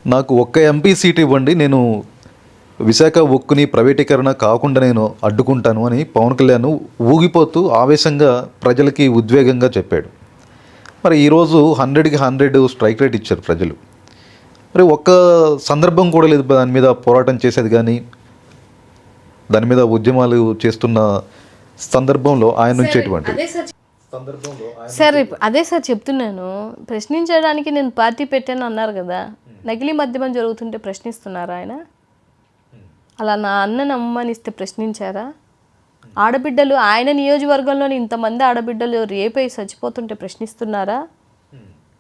నాకు ఒక్క MP seat ఇవ్వండి, నేను విశాఖ ఉక్కుని ప్రైవేటీకరణ కాకుండా నేను అడ్డుకుంటాను అని పవన్ కళ్యాణ్ ఊగిపోతూ ఆవేశంగా ప్రజలకి ఉద్వేగంగా చెప్పాడు. మరి ఈరోజు 100కి 100 స్ట్రైక్ రేట్ ఇచ్చారు ప్రజలు. మరి ఒక్క సందర్భం కూడా లేదు దాని మీద పోరాటం చేసేది, కానీ దాని మీద ఉద్యమాలు చేస్తున్న సందర్భంలో ఆయన నుంచేటువంటి సార్ అదే సార్ చెప్తున్నాను. ప్రశ్నించడానికి నేను పార్టీ పెట్టాను అన్నారు కదా, నకిలీ మద్యమం జరుగుతుంటే ప్రశ్నిస్తున్నారా ఆయన? అలా నా అన్నను అమ్మనిస్తే ప్రశ్నించారా? ఆడబిడ్డలు ఆయన నియోజకవర్గంలోని ఇంతమంది ఆడబిడ్డలు రేపై చచ్చిపోతుంటే ప్రశ్నిస్తున్నారా?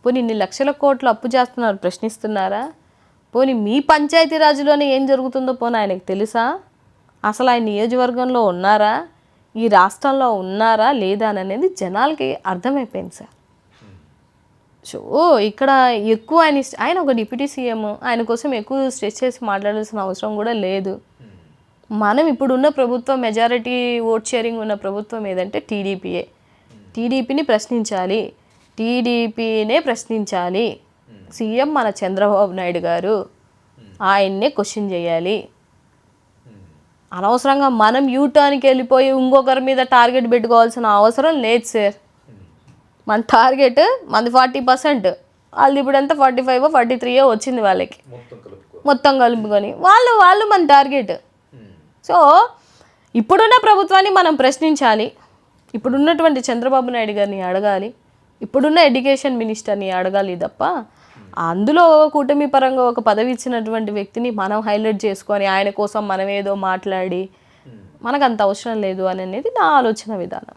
పోనీ ఇన్ని లక్షల కోట్లు అప్పు చేస్తున్నారు, ప్రశ్నిస్తున్నారా? పోనీ మీ పంచాయతీరాజ్లోనే ఏం జరుగుతుందో పోనీ ఆయనకు తెలుసా? అసలు ఆయన నియోజకవర్గంలో ఉన్నారా, ఈ రాష్ట్రంలో ఉన్నారా లేదా అనేది జనాలకి అర్థమైపోయింది సార్. సో ఇక్కడ ఎక్కువ ఆయన ఒక డిప్యూటీ సీఎం, ఆయన కోసం ఎక్కువ స్ట్రెస్ చేసి మాట్లాడాల్సిన అవసరం కూడా లేదు. మనం ఇప్పుడున్న ప్రభుత్వం మెజారిటీ ఓట్ షేరింగ్ ఉన్న ప్రభుత్వం ఏదంటే టీడీపీయే. టీడీపీని ప్రశ్నించాలి, టీడీపీనే ప్రశ్నించాలి. సీఎం మన చంద్రబాబు నాయుడు గారు, ఆయన్నే క్వశ్చన్ చేయాలి. అనవసరంగా మనం యూటర్న్కి వెళ్ళిపోయి ఇంకొకరి మీద టార్గెట్ పెట్టుకోవాల్సిన అవసరం లేదు సార్. మన టార్గెట్ మనది 40%, వాళ్ళది ఇప్పుడు ఎంత 45 43 వచ్చింది వాళ్ళకి, మొత్తం కలుపుకొని వాళ్ళు మన టార్గెట్. సో ఇప్పుడున్న ప్రభుత్వాన్ని మనం ప్రశ్నించాలి, ఇప్పుడున్నటువంటి చంద్రబాబు నాయుడు గారిని అడగాలి, ఇప్పుడున్న ఎడ్యుకేషన్ మినిస్టర్ని అడగాలి తప్ప అందులో కూటమి పరంగా ఒక పదవి ఇచ్చినటువంటి వ్యక్తిని మనం హైలైట్ చేసుకొని ఆయన కోసం మనం ఏదో మాట్లాడి మనకు అంత అవసరం లేదు అని అనేది నా ఆలోచన విధానం.